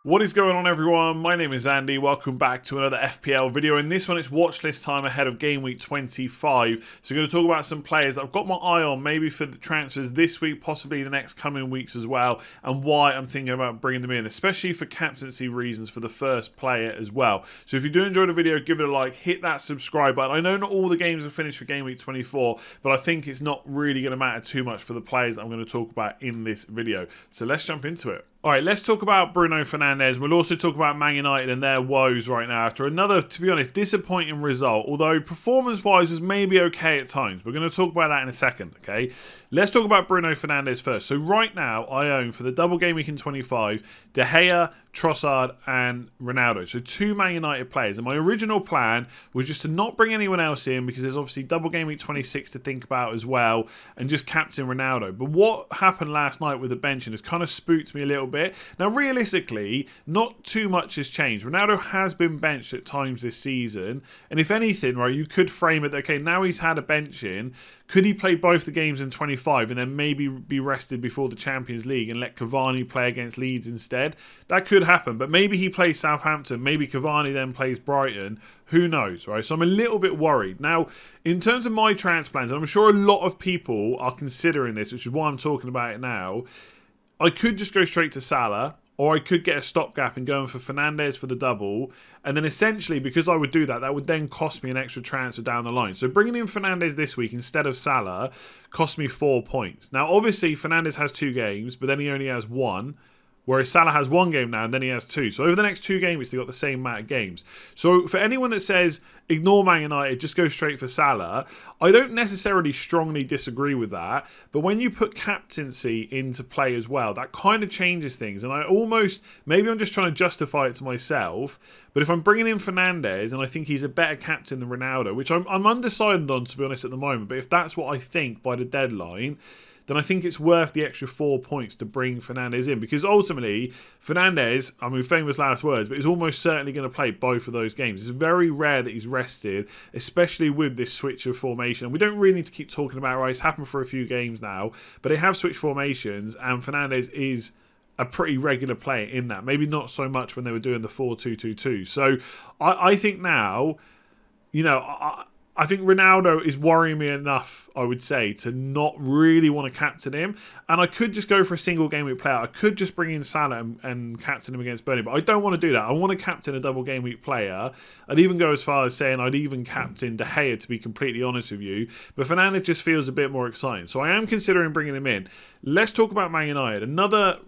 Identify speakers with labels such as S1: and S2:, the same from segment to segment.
S1: What is going on, everyone? My name is Andy. Welcome back to another FPL video. In this one, it's watch list time ahead of game week 25. So we're going to talk about some players that I've got my eye on, maybe for the transfers this week, possibly the next coming weeks as well, and why I'm thinking about bringing them in, especially for captaincy reasons for the first player as well. So if you do enjoy the video, give it a like, hit that subscribe button. I know not all the games are finished for game week 24, but I think it's not really going to matter too much for the players that I'm going to talk about in this video. So let's jump into it. All right, let's talk about Bruno Fernandes. We'll also talk about Man United and their woes right now after another, to be honest, disappointing result. Although performance-wise was maybe okay at times. We're going to talk about that in a second, okay? Let's talk about Bruno Fernandes first. So right now, I own, for the double game week in 25, De Gea, Trossard and Ronaldo. So two Man United players. And my original plan was just to not bring anyone else in because there's obviously double game week 26 to think about as well, and just captain Ronaldo. But what happened last night with the benching has kind of spooked me a little bit. Now, realistically, not too much has changed. Ronaldo has been benched at times this season. And if anything, right, you could frame it, okay, now he's had a bench in. Could he play both the games in 25 and then maybe be rested before the Champions League and let Cavani play against Leeds instead? That could happen, but maybe he plays Southampton, maybe Cavani then plays Brighton. Who knows, right? So I'm a little bit worried. Now, in terms of my transplants, and I'm sure a lot of people are considering this, which is why I'm talking about it now, I could just go straight to Salah, or I could get a stopgap and go in for Fernandes for the double. And then essentially, because I would do that, that would then cost me an extra transfer down the line. So bringing in Fernandes this week instead of Salah cost me 4 points. Now, obviously, Fernandes has 2 games, but then he only has 1. Whereas Salah has 1 game now and then he has 2. So over the next 2 games, they've got the same amount of games. So for anyone that says, ignore Man United, just go straight for Salah, I don't necessarily strongly disagree with that. But when you put captaincy into play as well, that kind of changes things. And I almost, maybe I'm just trying to justify it to myself, but if I'm bringing in Fernandes and I think he's a better captain than Ronaldo, which I'm undecided on, to be honest, at the moment, but if that's what I think by the deadline, then I think it's worth the extra 4 points to bring Fernandes in. Because ultimately, Fernandes, I mean, famous last words, but he's almost certainly going to play both of those games. It's very rare that he's rested, especially with this switch of formation. And we don't really need to keep talking about it, right? It's happened for a few games now, but they have switched formations, and Fernandes is a pretty regular player in that. Maybe not so much when they were doing the 4-2-2-2. So I think now, you know, I think Ronaldo is worrying me enough, I would say, to not really want to captain him. And I could just go for a single game week player. I could just bring in Salah and captain him against Burnley. But I don't want to do that. I want to captain a double game week player. I'd even go as far as saying I'd even captain De Gea, to be completely honest with you. But Fernandes just feels a bit more exciting. So I am considering bringing him in. Let's talk about Man United. Another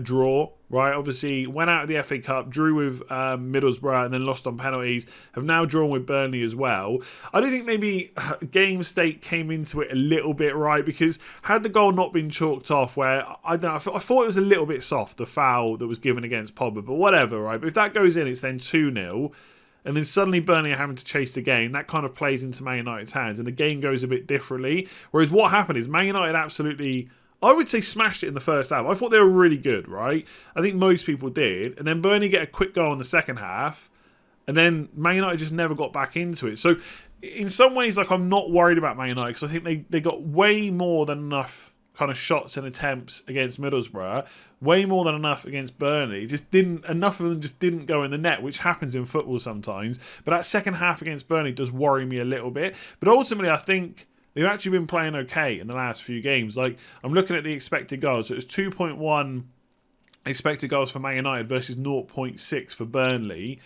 S1: draw, right? Obviously went out of the FA Cup, drew with Middlesbrough and then lost on penalties, have now drawn with Burnley as well. I don't think maybe game state came into it a little bit, right? Because had the goal not been chalked off, where I don't know, I thought it was a little bit soft, the foul that was given against Pogba, but whatever, right? But if that goes in, it's then 2-0. And then suddenly Burnley are having to chase the game. That kind of plays into Man United's hands and the game goes a bit differently. Whereas what happened is Man United absolutely, I would say, smashed it in the first half. I thought they were really good, right? I think most people did. And then Burnley get a quick goal in the second half. And then Man United just never got back into it. So in some ways, like, I'm not worried about Man United because I think they got way more than enough kind of shots and attempts against Middlesbrough. Way more than enough against Burnley. Enough of them just didn't go in the net, which happens in football sometimes. But that second half against Burnley does worry me a little bit. But ultimately, I think they've actually been playing okay in the last few games. Like, I'm looking at the expected goals. So it's 2.1 expected goals for Man United versus 0.6 for Burnley.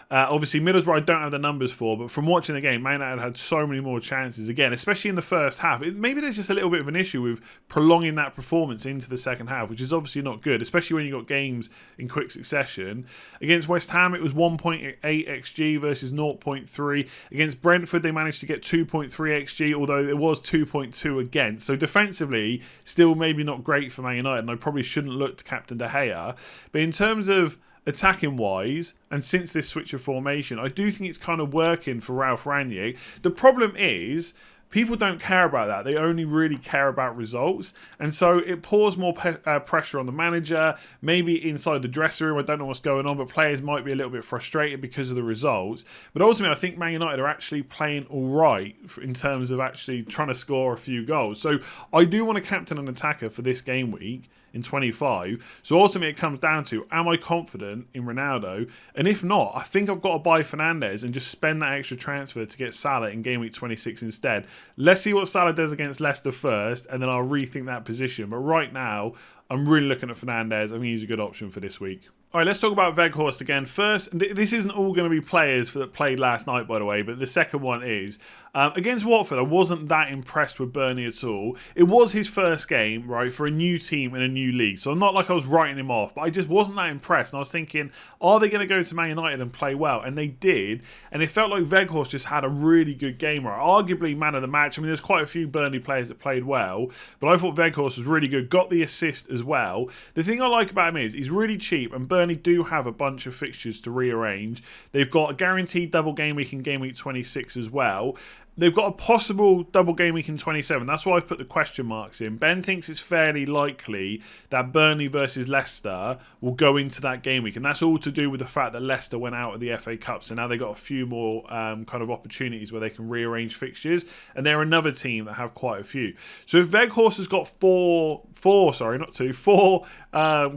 S1: Obviously, Middlesbrough I don't have the numbers for, but from watching the game, Man United had so many more chances again, especially in the first half. Maybe there's just a little bit of an issue with prolonging that performance into the second half, which is obviously not good, especially when you've got games in quick succession. Against West Ham, it was 1.8 XG versus 0.3. Against Brentford, they managed to get 2.3 XG, although it was 2.2 against. So defensively, still maybe not great for Man United, and I probably shouldn't look to captain De Gea. But in terms of attacking wise, and since this switch of formation, I do think it's kind of working for Ralph Rangnick. The problem is people don't care about that. They only really care about results. And so it pours more pressure on the manager, maybe inside the dressing room. I don't know what's going on, but players might be a little bit frustrated because of the results. But ultimately, I think Man United are actually playing all right in terms of actually trying to score a few goals. So I do want to captain an attacker for this game week in 25. So ultimately it comes down to, am I confident in Ronaldo? And if not, I think I've got to buy Fernandes and just spend that extra transfer to get Salah in game week 26 instead. Let's see what Salah does against Leicester first, and then I'll rethink that position. But right now, I'm really looking at Fernandes. I think he's a good option for this week. All right, let's talk about Weghorst again. First, this isn't all going to be players that played last night, by the way, but the second one is. Against Watford, I wasn't that impressed with Burnley at all. It was his first game, right, for a new team in a new league. So I'm not like I was writing him off, but I just wasn't that impressed. And I was thinking, are they going to go to Man United and play well? And they did. And it felt like Weghorst just had a really good game, right? Arguably man of the match. I mean, there's quite a few Burnley players that played well, but I thought Weghorst was really good. Got the assist as well. The thing I like about him is he's really cheap, and Burnley do have a bunch of fixtures to rearrange. They've got a guaranteed double game week in game week 26 as well. They've got a possible double game week in 27. That's why I've put the question marks in. Ben thinks it's fairly likely that Burnley versus Leicester will go into that game week. And that's all to do with the fact that Leicester went out of the FA Cup. So now they've got a few more kind of opportunities where they can rearrange fixtures. And they're another team that have quite a few. So if Weghorst has got four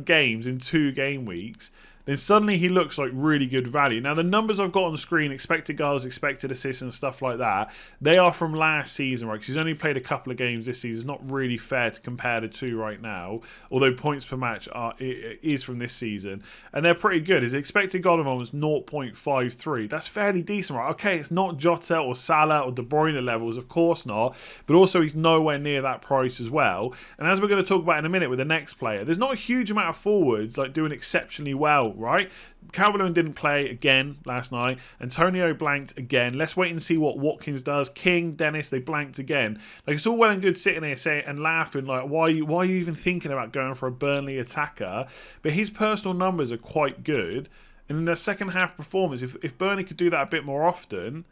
S1: games in 2 game weeks, then suddenly he looks like really good value. Now, the numbers I've got on the screen, expected goals, expected assists and stuff like that, they are from last season, right? Because he's only played a couple of games this season. It's not really fair to compare the two right now, although points per match is from this season. And they're pretty good. His expected goal involvement was 0.53. That's fairly decent, right? Okay, it's not Jota or Salah or De Bruyne levels, of course not, but also he's nowhere near that price as well. And as we're going to talk about in a minute with the next player, there's not a huge amount of forwards like doing exceptionally well, right? Calvert-Lewin didn't play again last night. Antonio blanked again. Let's wait and see what Watkins does. King, Dennis, they blanked again. Like, it's all well and good sitting here saying and laughing like, why are you even thinking about going for a Burnley attacker? But his personal numbers are quite good. And in their second half performance, if Burnley could do that a bit more often,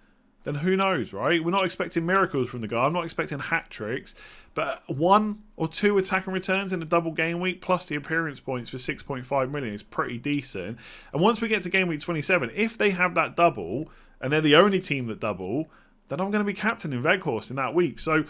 S1: then who knows, right? We're not expecting miracles from the guy. I'm not expecting hat tricks. But 1 or 2 attacking returns in a double game week plus the appearance points for 6.5 million is pretty decent. And once we get to game week 27, if they have that double and they're the only team that double, then I'm going to be captaining Weghorst in that week. So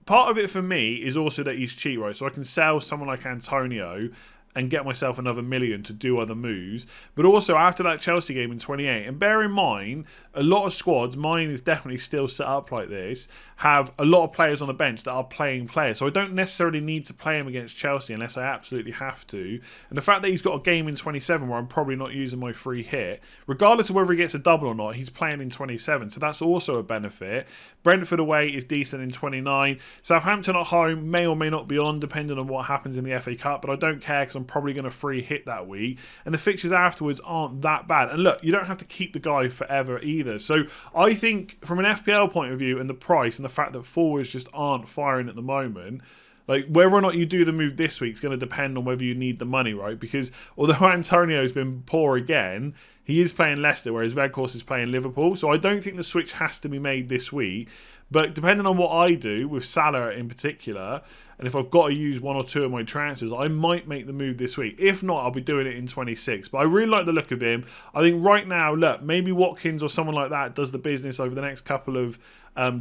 S1: part of it for me is also that he's cheap, right? So I can sell someone like Antonio and get myself another million to do other moves. But also after that Chelsea game in 28, and bear in mind, a lot of squads, mine is definitely still set up like this, have a lot of players on the bench that are playing players. So I don't necessarily need to play him against Chelsea unless I absolutely have to. And the fact that he's got a game in 27 where I'm probably not using my free hit, regardless of whether he gets a double or not, he's playing in 27. So that's also a benefit. Brentford away is decent in 29. Southampton at home may or may not be on, depending on what happens in the FA Cup, but I don't care because I'm probably going to free hit that week, and the fixtures afterwards aren't that bad. And look, you don't have to keep the guy forever either. So I think from an FPL point of view and the price and the fact that forwards just aren't firing at the moment, like whether or not you do the move this week is going to depend on whether you need the money, right? Because although Antonio's been poor again, he is playing Leicester, whereas Weghorst is playing Liverpool. So I don't think the switch has to be made this week. But depending on what I do, with Salah in particular, and if I've got to use 1 or 2 of my transfers, I might make the move this week. If not, I'll be doing it in 26. But I really like the look of him. I think right now, look, maybe Watkins or someone like that does the business over the next couple of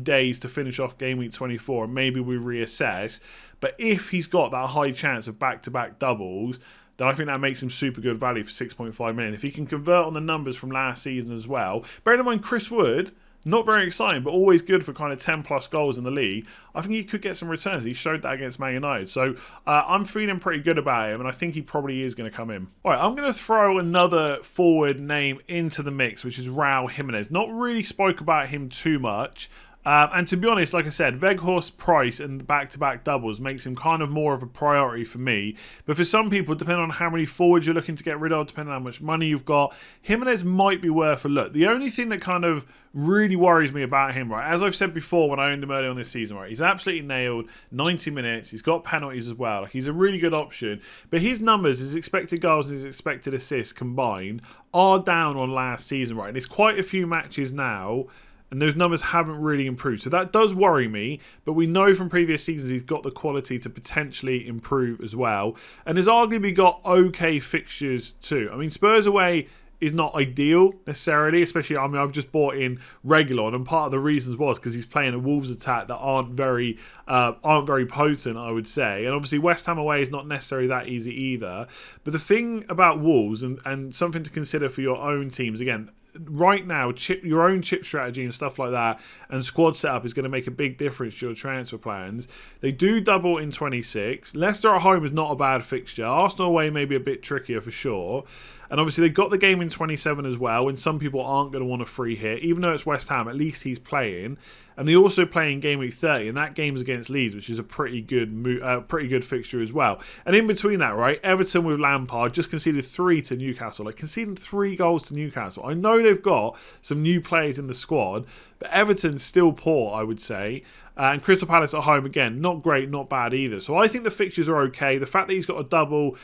S1: days to finish off game week 24, and maybe we reassess. But if he's got that high chance of back-to-back doubles, then I think that makes him super good value for 6.5 million. If he can convert on the numbers from last season as well. Bear in mind, Chris Wood, not very exciting, but always good for kind of 10 plus goals in the league. I think he could get some returns. He showed that against Man United. So I'm feeling pretty good about him, and I think he probably is going to come in. All right, I'm going to throw another forward name into the mix, which is Raúl Jiménez. Not really spoke about him too much. And to be honest, like I said, Weghorst's price and back-to-back doubles makes him kind of more of a priority for me. But for some people, depending on how many forwards you're looking to get rid of, depending on how much money you've got, Jimenez might be worth a look. The only thing that kind of really worries me about him, right, as I've said before when I owned him early on this season, right, he's absolutely nailed 90 minutes. He's got penalties as well. Like, he's a really good option. But his numbers, his expected goals and his expected assists combined, are down on last season, right? And it's quite a few matches now. and those numbers haven't really improved. So that does worry me, but we know from previous seasons he's got the quality to potentially improve as well. And has arguably got okay fixtures too. I mean, Spurs away is not ideal necessarily, especially, I mean, I've just bought in Reguilón, and part of the reasons was because he's playing a Wolves attack that aren't very potent, I would say. And obviously West Ham away is not necessarily that easy either. But the thing about Wolves, and something to consider for your own teams, again, right now, your own chip strategy and stuff like that and squad setup is going to make a big difference to your transfer plans. They do double in 26. Leicester at home is not a bad fixture. Arsenal away may be a bit trickier for sure. And obviously they've got the game in 27 as well, and some people aren't going to want a free hit. Even though it's West Ham, at least he's playing. And they also play in Gameweek 30, and that game's against Leeds, which is a pretty good fixture as well. And in between that, right, Everton with Lampard just conceded 3 to Newcastle. Like, conceding 3 goals to Newcastle. I know they've got some new players in the squad, but Everton's still poor, I would say. And Crystal Palace at home, again, not great, not bad either. So I think the fixtures are okay. The fact that he's got a double,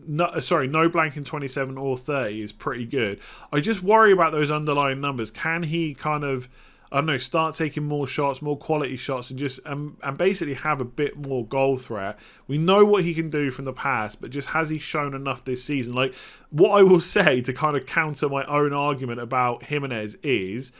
S1: no blank in 27 or 30 is pretty good. I just worry about those underlying numbers. Can he kind of, I don't know, start taking more shots, more quality shots, and just and basically have a bit more goal threat? We know what he can do from the past, but just has he shown enough this season? Like, what I will say to kind of counter my own argument about Jimenez is,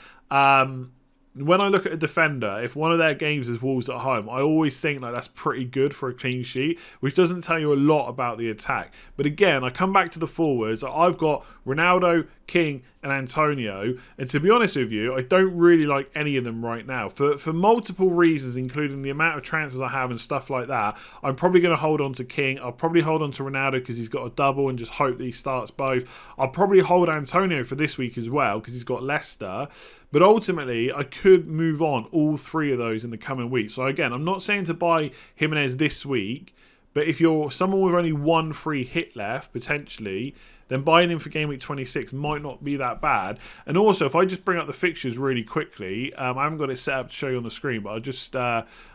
S1: when I look at a defender, if one of their games is Wolves at home, I always think like that's pretty good for a clean sheet, which doesn't tell you a lot about the attack. But again, I come back to the forwards. I've got Ronaldo, King, and Antonio, and to be honest with you, I don't really like any of them right now for multiple reasons, including the amount of transfers I have and stuff like that. I'm probably going to hold on to King. I'll probably hold on to Ronaldo because he's got a double and just hope that he starts both. I'll probably hold Antonio for this week as well because he's got Leicester. But ultimately, I could move on all 3 of those in the coming weeks. So again, I'm not saying to buy Jimenez this week, but if you're someone with only 1 free hit left, potentially, then buying him for Game Week 26 might not be that bad. And also, if I just bring up the fixtures really quickly, I haven't got it set up to show you on the screen, but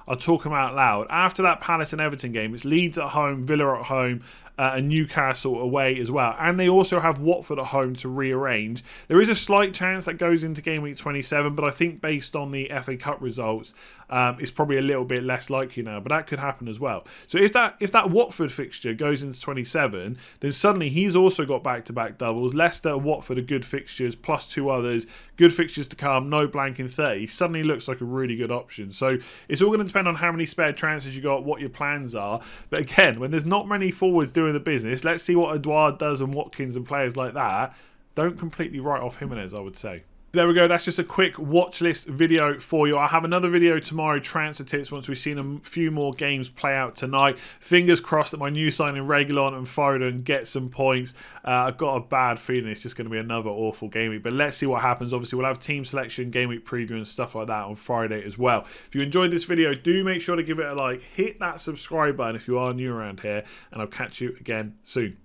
S1: I'll talk them out loud. After that Palace and Everton game, it's Leeds at home, Villa at home, and Newcastle away as well. And they also have Watford at home to rearrange. There is a slight chance that goes into Game Week 27, but I think based on the FA Cup results, it's probably a little bit less likely now, but that could happen as well. So if that Watford fixture goes into 27, then suddenly he's also got back-to-back doubles. Leicester and Watford are good fixtures, plus 2 others. Good fixtures to come, no blank in 30. Suddenly looks like a really good option. So it's all going to depend on how many spare transfers you got, what your plans are. But again, when there's not many forwards doing the business, let's see what Edouard does and Watkins and players like that. Don't completely write off Jimenez, I would say. There we go. That's just a quick watch list video for you. I'll have another video tomorrow, transfer tips, once we've seen a few more games play out tonight. Fingers crossed that my new signing Reguilón and Foden get some points. I've got a bad feeling it's just going to be another awful game week, but let's see what happens. Obviously, we'll have team selection, game week preview and stuff like that on Friday as well. If you enjoyed this video, do make sure to give it a like. Hit that subscribe button if you are new around here, and I'll catch you again soon.